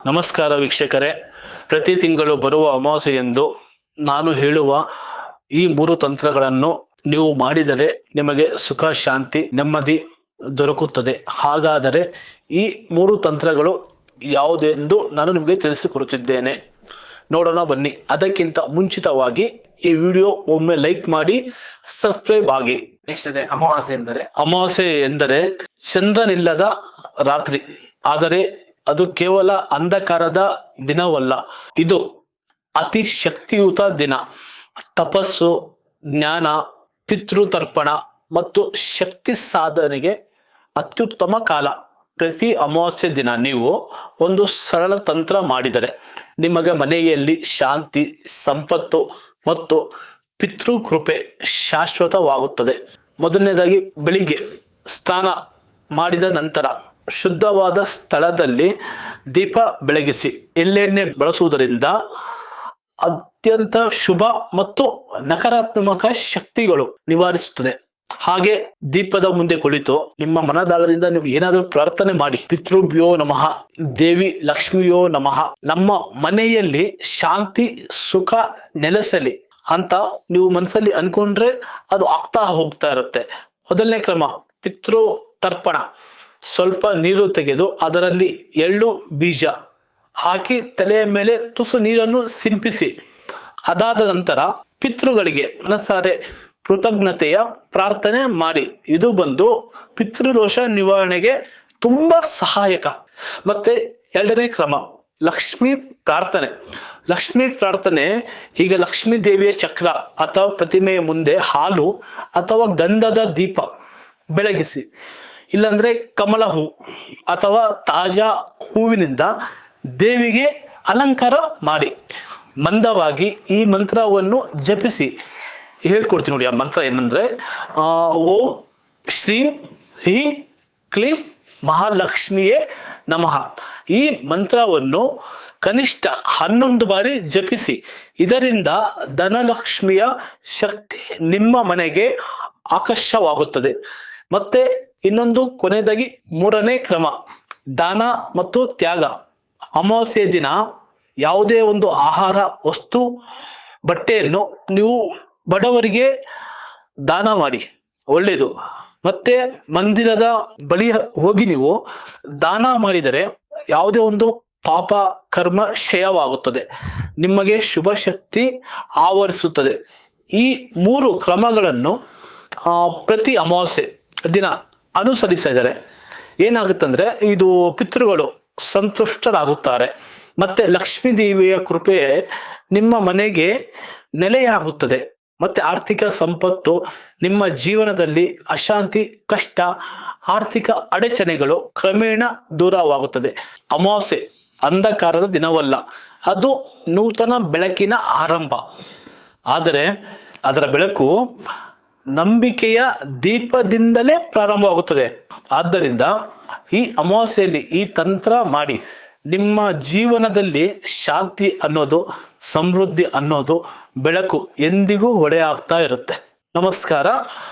ನಮಸ್ಕಾರ ವೀಕ್ಷಕರೇ, ಪ್ರತಿ ತಿಂಗಳು ಬರುವ ಅಮಾವಾಸ್ಯೆಯಂದು ನಾನು ಹೇಳುವ ಈ 3 ತಂತ್ರಗಳನ್ನು ನೀವು ಮಾಡಿದರೆ ನಿಮಗೆ ಸುಖ, ಶಾಂತಿ, ನೆಮ್ಮದಿ ದೊರಕುತ್ತದೆ. ಹಾಗಾದರೆ ಈ 3 ತಂತ್ರಗಳು ಯಾವುದೆಂದು ನಾನು ನಿಮಗೆ ತಿಳಿಸಿಕೊಡುತ್ತಿದ್ದೇನೆ. ನೋಡೋಣ ಬನ್ನಿ. ಅದಕ್ಕಿಂತ ಮುಂಚಿತವಾಗಿ ಈ ವಿಡಿಯೋ ಒಮ್ಮೆ ಲೈಕ್ ಮಾಡಿ, ಸಬ್ಸ್ಕ್ರೈಬ್ ಆಗಿ. ನೆಕ್ಸ್ಟ್ ಇದೆ ಅಮಾವಾಸ್ಯೆ ಎಂದರೆ ಚಂದ್ರನಿಲ್ಲದ ರಾತ್ರಿ. ಆದರೆ ಅದು ಕೇವಲ ಅಂಧಕಾರದ ದಿನವಲ್ಲ, ಇದು ಅತಿ ಶಕ್ತಿಯುತ ದಿನ. ತಪಸ್ಸು, ಜ್ಞಾನ, ಪಿತೃತರ್ಪಣ ಮತ್ತು ಶಕ್ತಿ ಸಾಧನೆಗೆ ಅತ್ಯುತ್ತಮ ಕಾಲ. ಪ್ರತಿ ಅಮಾವಾಸ್ಯೆ ದಿನ ನೀವು ಒಂದು ಸರಳ ತಂತ್ರ ಮಾಡಿದರೆ ನಿಮಗೆ ಮನೆಯಲ್ಲಿ ಶಾಂತಿ, ಸಂಪತ್ತು ಮತ್ತು ಪಿತೃ ಕೃಪೆ ಶಾಶ್ವತವಾಗುತ್ತದೆ. ಮೊದಲನೇದಾಗಿ, ಬೆಳಿಗ್ಗೆ ಸ್ನಾನ ಮಾಡಿದ ನಂತರ ಶುದ್ಧವಾದ ಸ್ಥಳದಲ್ಲಿ ದೀಪ ಬೆಳಗಿಸಿ. ಎಳ್ಳೆಣ್ಣೆ ಬಳಸುವುದರಿಂದ ಅತ್ಯಂತ ಶುಭ ಮತ್ತು ನಕಾರಾತ್ಮಕ ಶಕ್ತಿಗಳು ನಿವಾರಿಸುತ್ತದೆ. ಹಾಗೆ ದೀಪದ ಮುಂದೆ ಕುಳಿತು ನಿಮ್ಮ ಮನದಾಳದಿಂದ ನೀವು ಏನಾದರೂ ಪ್ರಾರ್ಥನೆ ಮಾಡಿ. ಪಿತೃಭ್ಯೋ ನಮಃ, ದೇವಿ ಲಕ್ಷ್ಮಿಯೋ ನಮಃ, ನಮ್ಮ ಮನೆಯಲ್ಲಿ ಶಾಂತಿ ಸುಖ ನೆಲೆಸಲಿ ಅಂತ ನೀವು ಮನಸ್ಸಲ್ಲಿ ಅನ್ಕೊಂಡ್ರೆ ಅದು ಆಗ್ತಾ ಹೋಗ್ತಾ ಇರುತ್ತೆ. ಮೊದಲನೇ ಕ್ರಮ, ಪಿತೃ ತರ್ಪಣ. ಸ್ವಲ್ಪ ನೀರು ತೆಗೆದು ಅದರಲ್ಲಿ ಎಳ್ಳು ಬೀಜ ಹಾಕಿ ತಲೆಯ ಮೇಲೆ ತುಸು ನೀರನ್ನು ಸಿಂಪಿಸಿ. ಅದಾದ ನಂತರ ಪಿತೃಗಳಿಗೆ ಮನಸಾರೆ ಕೃತಜ್ಞತೆಯ ಪ್ರಾರ್ಥನೆ ಮಾಡಿ. ಇದು ಬಂದು ಪಿತೃದೋಷ ನಿವಾರಣೆಗೆ ತುಂಬಾ ಸಹಾಯಕ. ಮತ್ತೆ ಎರಡನೇ ಕ್ರಮ, ಲಕ್ಷ್ಮೀ ಪ್ರಾರ್ಥನೆ. ಲಕ್ಷ್ಮೀ ಪ್ರಾರ್ಥನೆ, ಈಗ ಲಕ್ಷ್ಮೀ ದೇವಿಯ ಚಕ್ರ ಅಥವಾ ಪ್ರತಿಮೆಯ ಮುಂದೆ ಹಾಲು ಅಥವಾ ಗಂಧದ ದೀಪ ಬೆಳಗಿಸಿ. ಇಲ್ಲಾಂದ್ರೆ ಕಮಲ ಹೂ ಅಥವಾ ತಾಜಾ ಹೂವಿನಿಂದ ದೇವಿಗೆ ಅಲಂಕಾರ ಮಾಡಿ. ಮಂದವಾಗಿ ಈ ಮಂತ್ರವನ್ನು ಜಪಿಸಿ. ಹೇಳ್ಕೊಡ್ತೀನಿ ನೋಡಿ. ಆ ಮಂತ್ರ ಏನಂದ್ರೆ, ಓಂ ಶ್ರೀಂ ಹ್ರೀಂ ಕ್ಲೀಂ ಮಹಾಲಕ್ಷ್ಮಿಯೇ ನಮಃ. ಈ ಮಂತ್ರವನ್ನು ಕನಿಷ್ಠ 11 ಬಾರಿ ಜಪಿಸಿ. ಇದರಿಂದ ಧನಲಕ್ಷ್ಮಿಯ ಶಕ್ತಿ ನಿಮ್ಮ ಮನೆಗೆ ಆಕರ್ಷವಾಗುತ್ತದೆ. ಮತ್ತೆ ಇನ್ನೊಂದು ಕೊನೆಯದಾಗಿ, ಮೂರನೇ ಕ್ರಮ, ದಾನ ಮತ್ತು ತ್ಯಾಗ. ಅಮಾವಾಸ್ಯೆ ದಿನ ಯಾವುದೇ ಒಂದು ಆಹಾರ ವಸ್ತು, ಬಟ್ಟೆಯನ್ನು ನೀವು ಬಡವರಿಗೆ ದಾನ ಮಾಡಿ, ಒಳ್ಳೆಯದು. ಮತ್ತೆ ಮಂದಿರದ ಬಳಿ ಹೋಗಿ ನೀವು ದಾನ ಮಾಡಿದರೆ ಯಾವುದೇ ಒಂದು ಪಾಪ ಕರ್ಮ ಕ್ಷಯವಾಗುತ್ತದೆ, ನಿಮಗೆ ಶುಭ ಶಕ್ತಿ ಆವರಿಸುತ್ತದೆ. ಈ 3 ಕ್ರಮಗಳನ್ನು ಪ್ರತಿ ಅಮಾವಾಸ್ಯೆ ದಿನ ಅನುಸರಿಸಿದರೆ ಏನಾಗುತ್ತಂದ್ರೆ, ಇದು ಪಿತೃಗಳು ಸಂತುಷ್ಟರಾಗುತ್ತಾರೆ. ಮತ್ತೆ ಲಕ್ಷ್ಮೀ ದೇವಿಯ ಕೃಪೆ ನಿಮ್ಮ ಮನೆಗೆ ನೆಲೆಯಾಗುತ್ತದೆ. ಮತ್ತೆ ಆರ್ಥಿಕ ಸಂಪತ್ತು, ನಿಮ್ಮ ಜೀವನದಲ್ಲಿ ಅಶಾಂತಿ, ಕಷ್ಟ, ಆರ್ಥಿಕ ಅಡಚಣೆಗಳು ಕ್ರಮೇಣ ದೂರವಾಗುತ್ತದೆ. ಅಮಾವಾಸ್ಯೆ ಅಂಧಕಾರದ ದಿನವಲ್ಲ, ಅದು ನೂತನ ಬೆಳಕಿನ ಆರಂಭ. ಆದರೆ ಅದರ ಬೆಳಕು ನಂಬಿಕೆಯ ದೀಪದಿಂದಲೇ ಪ್ರಾರಂಭವಾಗುತ್ತದೆ. ಆದ್ದರಿಂದ ಈ ಅಮಾವಾಸ್ಯೆಯಲ್ಲಿ ಈ ತಂತ್ರ ಮಾಡಿ. ನಿಮ್ಮ ಜೀವನದಲ್ಲಿ ಶಾಂತಿ ಅನ್ನೋದು, ಸಮೃದ್ಧಿ ಅನ್ನೋದು, ಬೆಳಕು ಎಂದಿಗೂ ಹೊಡೆಯಾಗ್ತಾ ಇರುತ್ತೆ. ನಮಸ್ಕಾರ.